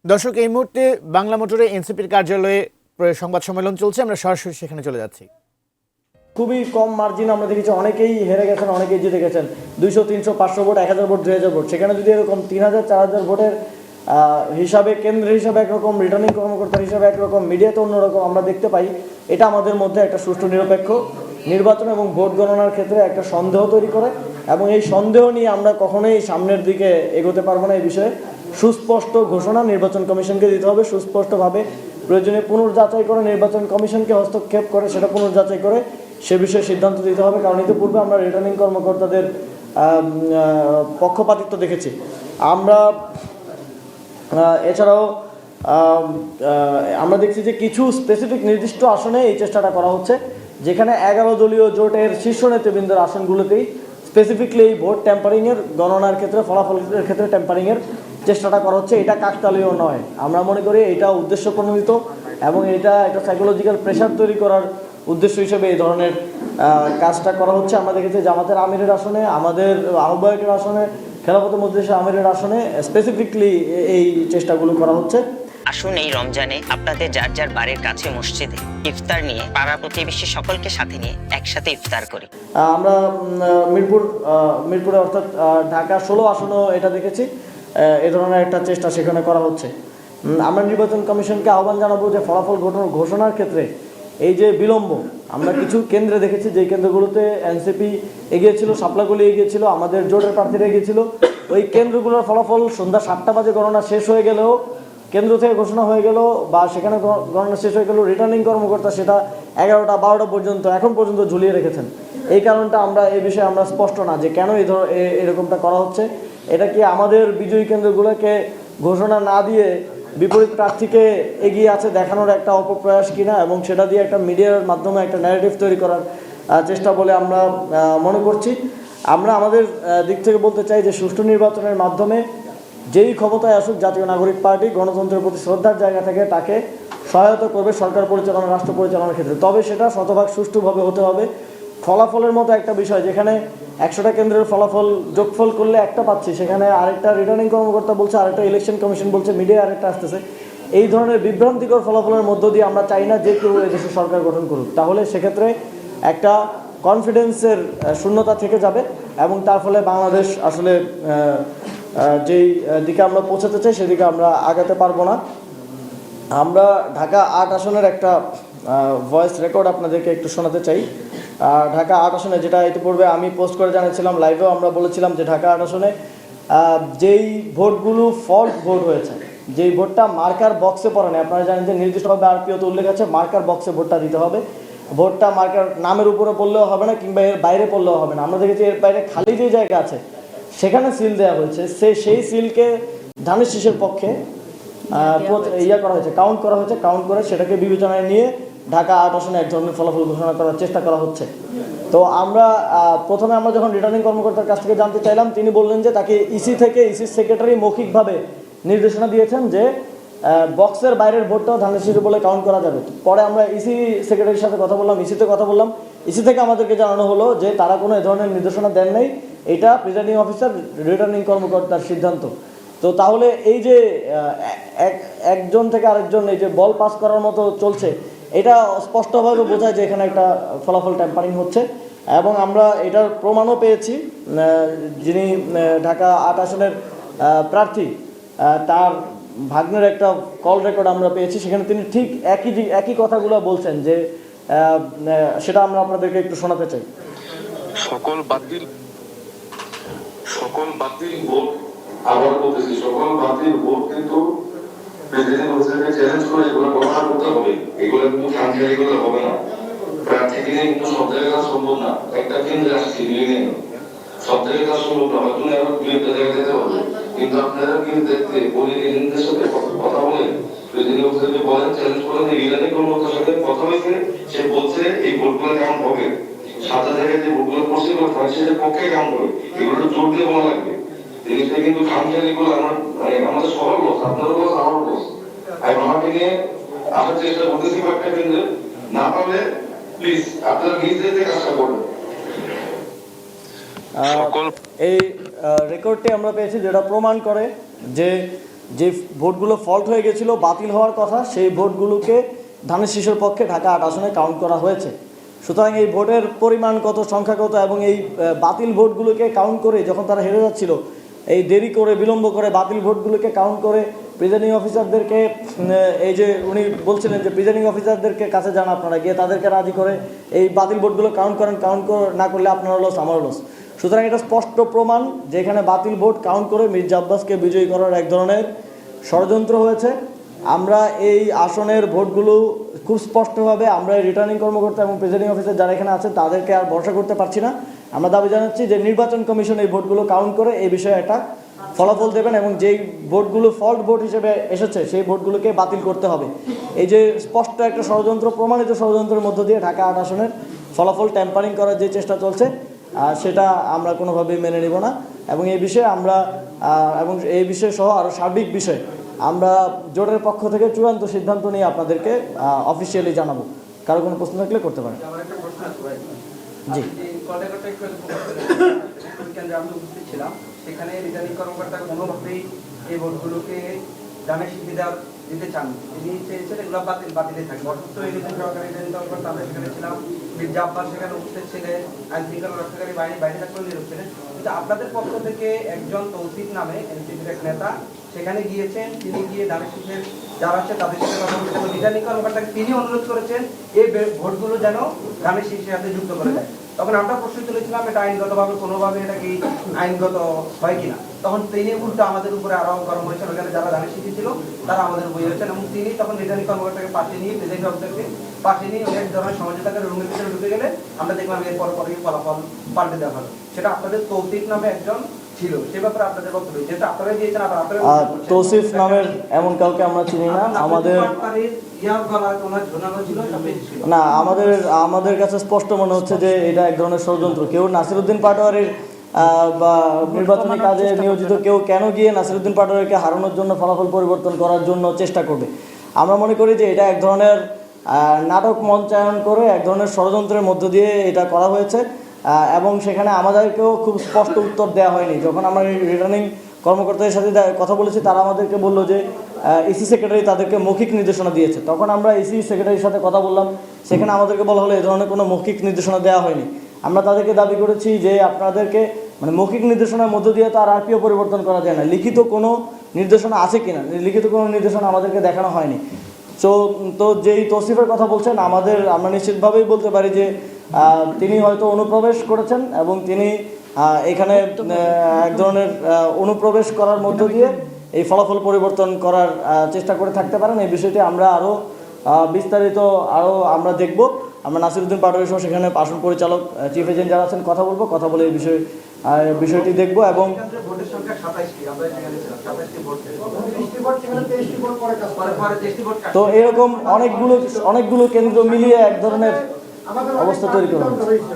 দর্শক, এই মুহূর্তে বাংলা মোটরে এনসিপির কার্যালয়ে সংবাদ সম্মেলন চলছে। আমরা সরাসরি সেখানে চলে যাচ্ছি। খুবই কম মার্জিন আমরা দেখেছি, অনেকেই হেরে গেছেন, অনেকেই জিতে গেছেন। 200, 300, 500 ভোট, 1000 ভোট, 2000 ভোট। সেখানে যদি এরকম 3000, 4000 ভোটের হিসাবে, কেন্দ্রের হিসাবে একরকম, রিটার্নিং কর্মকর্তার হিসাবে একরকম, মিডিয়াতে অন্যরকম আমরা দেখতে পাই, এটা আমাদের মধ্যে একটা সুষ্ঠু নিরপেক্ষ নির্বাচন এবং ভোট গণনার ক্ষেত্রে একটা সন্দেহ তৈরি করে, এবং এই সন্দেহ নিয়ে আমরা কখনোই সামনের দিকে এগোতে পারবো না। এই বিষয়ে সুস্পষ্ট ঘোষণা নির্বাচন কমিশনকে দিতে হবে, সুস্পষ্টভাবে প্রয়োজনীয় পুনর্যাচাই করে, নির্বাচন কমিশনকে হস্তক্ষেপ করে সেটা পুনর্যাচাই করে সে বিষয়ে সিদ্ধান্ত দিতে হবে। কারণ ইতিপূর্বে আমরা রিটার্নিং কর্মকর্তাদের পক্ষপাতিত্ব দেখেছি। আমরা এছাড়াও আমরা দেখছি যে কিছু স্পেসিফিক নির্দিষ্ট আসনে এই চেষ্টাটা করা হচ্ছে, যেখানে 11 দলীয় জোটের শীর্ষ নেতৃবৃন্দের আসনগুলোতেই স্পেসিফিকলি এই ভোট ট্যাম্পারিংয়ের গণনার ক্ষেত্রে, ফলাফলের ক্ষেত্রে ট্যাম্পারিংয়ের চেষ্টাটা করা হচ্ছে। এটা কাকতালীয় নয়, আমরা মনে করি এটা উদ্দেশ্য প্রণোদিত, এবং এটা একটা সাইকোলজিক্যাল প্রেশার তৈরি করার উদ্দেশ্য হিসেবে এই ধরনের কাজটা করা হচ্ছে। আমরা দেখেছি জামাতের আমিরের আসনে, আমাদের আহ্বায়কের আসনে, খেলাফত মজলিসের আমিরের আসনে স্পেসিফিকলি এই চেষ্টাগুলো করা হচ্ছে। আসুন এই রমজানে আপনাদের যার যার বাড়ির কাছে মসজিদে ইফতার নিয়ে পাড়া প্রতিবেশী সকলকে সাথে নিয়ে একসাথে ইফতার করি। আমরা মিরপুরে অর্থাৎ ঢাকা 16 আসনেও এটা দেখেছি, এ ধরনের একটা চেষ্টা সেখানে করা হচ্ছে। আমরা নির্বাচন কমিশনকে আহ্বান জানাবো যে ফলাফল ঘোষণার ক্ষেত্রে এই যে বিলম্ব, আমরা কিছু কেন্দ্রে দেখেছি যে কেন্দ্রগুলোতে এনসিপি এগিয়েছিল, শাপলাগুলি এগিয়েছিল, আমাদের জোটের প্রার্থীরা এগিয়েছিল, ওই কেন্দ্রগুলোর ফলাফল সন্ধ্যা 7টা বাজে গণনা শেষ হয়ে গেলেও, কেন্দ্র থেকে ঘোষণা হয়ে গেল বা সেখানে গণনা শেষ হয়ে গেল, রিটার্নিং কর্মকর্তা সেটা 11টা 12টা পর্যন্ত এখন পর্যন্ত ঝুলিয়ে রেখেছেন। এই কারণটা আমরা এই বিষয়ে আমরা স্পষ্ট না যে কেন এরকমটা করা হচ্ছে। এটা কি আমাদের বিজয়ী কেন্দ্রগুলোকে ঘোষণা না দিয়ে বিপরীত প্রার্থীকে এগিয়ে আছে দেখানোর একটা অপপ্রয়াস কিনা, এবং সেটা দিয়ে একটা মিডিয়ার মাধ্যমে একটা ন্যারেটিভ তৈরি করার চেষ্টা বলে আমরা মনে করছি। আমরা আমাদের দিক থেকে বলতে চাই যে সুষ্ঠু নির্বাচনের মাধ্যমে যেই ক্ষমতায় আসুক, জাতীয় নাগরিক পার্টি গণতন্ত্রের প্রতি শ্রদ্ধার জায়গা থেকে তাকে সহায়তা করবে সরকার পরিচালনা, রাষ্ট্র পরিচালনার ক্ষেত্রে। তবে সেটা শতভাগ সুষ্ঠুভাবে হতে হবে। ফলাফলের মতো একটা বিষয়, যেখানে 100টা কেন্দ্রের ফলাফল যোগফল করলে একটা পাচ্ছি, সেখানে আরেকটা রিটার্নিং কর্মকর্তা বলছে, আরেকটা ইলেকশন কমিশন বলছে, মিডিয়া আরেকটা আসতেছে। এই ধরনের বিভ্রান্তিকর ফলাফলের মধ্য দিয়ে আমরা চাই না যে কেউ এদেশে সরকার গঠন করুক। তাহলে সেক্ষেত্রে একটা কনফিডেন্সের শূন্যতা থেকে যাবে, এবং তার ফলে বাংলাদেশ আসলে যেই দিকে আমরা পৌঁছাতে চাই সেদিকে আমরা আগাতে পারবো না। আমরা ঢাকা 8 আসনের একটা ভয়েস রেকর্ড আপনাদেরকে একটু শোনাতে চাই। ঢাকা 8 আসনে, যেটা ইতিপূর্বে আমি পোস্ট করে জানিয়েছিলাম, লাইভেও আমরা বলেছিলাম যে ঢাকা 8 আসনে যেই ভোটগুলো ফল্ট ভোট হয়েছে, যেই ভোটটা মার্কার বক্সে পড়ে না, আপনারা জানেন যে নির্দিষ্টভাবে আরপিওতে উল্লেখ আছে মার্কার বক্সে ভোটটা দিতে হবে। ভোটটা মার্কার নামের উপরে পড়লেও হবে না, কিংবা এর বাইরে পড়লেও হবে না। আমরা দেখেছি এর বাইরে খালি যে জায়গা আছে সেখানে সিল দেওয়া হয়েছে, সেই সিলকে ধানের শীষের পক্ষে করা হয়েছে, কাউন্ট করা হয়েছে। কাউন্ট করে সেটাকে বিবেচনায় নিয়ে ঢাকা 8 আসনে এক ধরনের ফলাফল ঘোষণা করার চেষ্টা করা হচ্ছে। তো আমরা প্রথমে আমরা যখন রিটার্নিং কর্মকর্তার কাছ থেকে জানতে চাইলাম, তিনি বললেন যে তাকে ইসি সেক্রেটারি মৌখিকভাবে নির্দেশনা দিয়েছেন যে বক্সের বাইরের ভোটটাও ধানের শীষে বলে কাউন্ট করা যাবে। পরে আমরা ইসি সেক্রেটারির সাথে কথা বললাম, ইসি থেকে আমাদেরকে জানানো হলো যে তারা কোনো এ ধরনের নির্দেশনা দেন নাই, এটা প্রিজাইডিং অফিসার রিটার্নিং কর্মকর্তার সিদ্ধান্ত। তো তাহলে এই যে একজন থেকে আরেকজন এই যে বল পাস করার মতো চলছে, এটা স্পষ্টভাবে বোঝায় যে এখানে একটা ফলাফল ট্যাম্পারিং হচ্ছে। এবং আমরা এটার প্রমাণও পেয়েছি, যিনি ঢাকা 8 আসনের প্রার্থী, তার ভাগ্নের একটা কল রেকর্ড আমরা পেয়েছি, সেখানে তিনি ঠিক একই কথাগুলো বলছেন, যে সেটা আমরা আপনাদেরকে একটু শোনাতে চাই। সকল বাতিল ভোট, আবার বলতেছি, সকল বাতিল ভোট কিন্তু প্রেসিডেন্ট অফিসারকে চ্যালেঞ্জ করে এগুলো গণনা করতে হবে। এগুলো কিন্তু খামখেয়ালি করলে হবে না। প্রার্থীকে নিয়ে কিন্তু সব জায়গায় কাজ সম্ভব না। একটা কেন্দ্রে আসছি নিয়ে নিয়ে সব জায়গায় কাজ সম্ভব না, হয়তো আরো 2-1টা জায়গায় যেতে হবে। কিন্তু আপনারা কিন্তু দেখতে বলি এজেন্টদের সাথে কথা বলে প্রেসিডেন্ট অফিসারকে বলেন, চ্যালেঞ্জ করেন, রিটার্নিং কর্মকর্তার সাথে কথা হয়েছে, সে বলছে এই ভোটগুলো কেমন হবে, 7টা জায়গায় যে ভোটগুলো পড়ছে সেটা পক্ষে কেমন হবে, এগুলো জোর দিয়ে বলা লাগবে। জিনিসটা কিন্তু খামখেয়ালি করলে আমাদের সবার লস, আপনারও লস, আমারও লস। আর আমাকে নিয়ে আসার চেষ্টা করতেছি একটা কেন্দ্রে, না পারলে প্লিজ আপনারা নিজেদের কাজটা করবেন। এই রেকর্ডটি আমরা পেয়েছি, যেটা প্রমাণ করে যে যে ভোটগুলো ফল্ট হয়ে গেছিল, বাতিল হওয়ার কথা, সেই ভোটগুলোকে ধানের শীষের পক্ষে ঢাকা 8 আসনে কাউন্ট করা হয়েছে। সুতরাং এই ভোটের পরিমাণ কত, সংখ্যা কত এবং এই বাতিল ভোটগুলোকে কাউন্ট করে যখন তারা হেরে যাচ্ছিল, এই দেরি করে বিলম্ব করে বাতিল ভোটগুলোকে কাউন্ট করে প্রিজাইডিং অফিসারদেরকে, এই যে উনি বলছিলেন যে প্রিজাইডিং অফিসারদেরকে কাছে যান আপনারা, গিয়ে তাদেরকে রাজি করে এই বাতিল ভোটগুলো কাউন্ট করেন, কাউন্ট না করলে আপনারও লস আমারও লস। সুতরাং এটা স্পষ্ট প্রমাণ যে এখানে বাতিল ভোট কাউন্ট করে মির্জা আব্বাসকে বিজয়ী করার এক ধরনের ষড়যন্ত্র হয়েছে। আমরা এই আসনের ভোটগুলো খুব স্পষ্টভাবে আমরা রিটার্নিং কর্মকর্তা এবং প্রিজাইডিং অফিসার যারা এখানে আছেন তাদেরকে আর ভরসা করতে পারছি না। আমরা দাবি জানাচ্ছি যে নির্বাচন কমিশন এই ভোটগুলো কাউন্ট করে এই বিষয়ে একটা ফলাফল দেবেন এবং যেই ভোটগুলো ফল্ট ভোট হিসেবে এসেছে সেই ভোটগুলোকে বাতিল করতে হবে। এই যে স্পষ্ট একটা ষড়যন্ত্র, প্রমাণিত ষড়যন্ত্রের মধ্য দিয়ে ঢাকা 8 আসনের ফলাফল ট্যাম্পারিং করার যে চেষ্টা চলছে সেটা আমরা কোনোভাবেই মেনে নেব না। এবং এই বিষয়ে আমরা এই বিষয় সহ আরও সার্বিক বিষয় আমরা জোটের পক্ষ থেকে চূড়ান্ত সিদ্ধান্ত নিয়ে আপনাদেরকে অফিসিয়ালি জানাবো। কারো কোনো প্রশ্ন থাকলে করতে পারেন। জি, আমি উপস্থিত ছিলাম, সেখানে রিটার্নিং কর্মকর্তা কোনোভাবেই এই ভোটগুলোকে ধানের শীষে দিতে চান। তিনি চেয়েছেন এগুলো বাতিলে থাকে। অসুস্থ রিটার্নিং কর্মকর্তা আমরা সেখানে ছিলাম, মির্জা আব্বাস সেখানে উপস্থিত ছিলেন, আইন শৃঙ্খলা রক্ষাকারী বাহিনী বাইরে থাকলেও নীরব ছিলেন। কিন্তু আপনাদের পক্ষ থেকে একজন তৌসিফ নামে এনসিপির এক নেতা সেখানে গিয়েছেন। তিনি গিয়ে ধানের শীষের যারা আছে তাদের সাথে কথা বলছেন এবং রিটার্নিং কর্মকর্তাকে তিনি অনুরোধ করেছেন এই ভোটগুলো যেন ধানের শীষের সাথে যুক্ত করে দেয়। তখন আমরা প্রশ্ন তুলেছিলাম এটা আইনগতভাবে কোনোভাবে এটা কি আইনগত হয় কিনা। তখন তিনি উল্টো আমাদের উপরে আরো গরম হয়েছেন, ওখানে যারা ধানের শীষে ছিল তারা আমাদের উপরে হয়েছেন এবং তিনি তখন রিটার্নিং কর্মকর্তাকে পাশে নিয়ে প্রেসিডেন্ট অফিসারকে পাশে নিয়ে অনেক ধরনের সমাজে তাদের রুমের ভিতরে ঢুকে গেলে আমরা দেখলাম এরপর পরে ফলাফল পাল্টে দেওয়া হলো। সেটা আপনাদের তৌসিফ নামে একজন ছিল, সে ব্যাপারে আপনাদের বক্তব্য যেটা আপনারা দিয়েছেন। আবার আপনারা তৌসিফ নামের এমন কাউকে আমরা চিনি না। আমাদের কাছে স্পষ্ট মনে হচ্ছে যে এটা এক ধরনের ষড়যন্ত্র। কেউ নাসিরউদ্দিন পাটোয়ারির বা নির্বাচনী কাজে নিয়োজিত কেউ কেন গিয়ে নাসিরউদ্দিন পাটোয়ারিকে হারানোর জন্য, ফলাফল পরিবর্তন করার জন্য চেষ্টা করবে? আমরা মনে করি যে এটা এক ধরনের নাটক মঞ্চায়ন করে এক ধরনের ষড়যন্ত্রের মধ্য দিয়ে এটা করা হয়েছে এবং সেখানে আমাদেরকেও খুব স্পষ্ট উত্তর দেওয়া হয়নি। যখন আমরা রিটার্নিং কর্মকর্তাদের সাথে কথা বলেছি তারা আমাদেরকে বললো যে ইসি সেক্রেটারি তাদেরকে মৌখিক নির্দেশনা দিয়েছে। তখন আমরা ইসি সেক্রেটারির সাথে কথা বললাম, সেখানে আমাদেরকে বলা হলো এই ধরনের কোনো মৌখিক নির্দেশনা দেওয়া হয়নি। আমরা তাদেরকে দাবি করেছি যে আপনাদেরকে মৌখিক নির্দেশনার মধ্য দিয়ে তো আর আরপিও পরিবর্তন করা যায় না, লিখিত কোনো নির্দেশনা আছে কিনা, লিখিত কোনো নির্দেশনা আমাদেরকে দেখানো হয়নি। তো যেই তৌসিফের কথা বলছেন আমরা নিশ্চিতভাবেই বলতে পারি যে তিনি হয়তো অনুপ্রবেশ করেছেন এবং তিনি এখানে এক ধরনের অনুপ্রবেশ করার মধ্য দিয়ে এই ফলাফল পরিবর্তন করার চেষ্টা করে থাকতে পারেন। এই বিষয়টি আমরা আরও বিস্তারিত আমরা দেখব। আমরা নাসিরউদ্দিন পাটোয়ারি সহ সেখানে আসন পরিচালক, চিফ এজেন্ট যারা আছেন কথা বলে এই বিষয়টি দেখব। এবং ভোটের সংখ্যা 27টি, আমরা সেখানে ছিলাম 27টি ভোট, তো এরকম অনেকগুলো কেন্দ্র মিলিয়ে এক ধরনের অবস্থা তৈরি করা হয়েছে।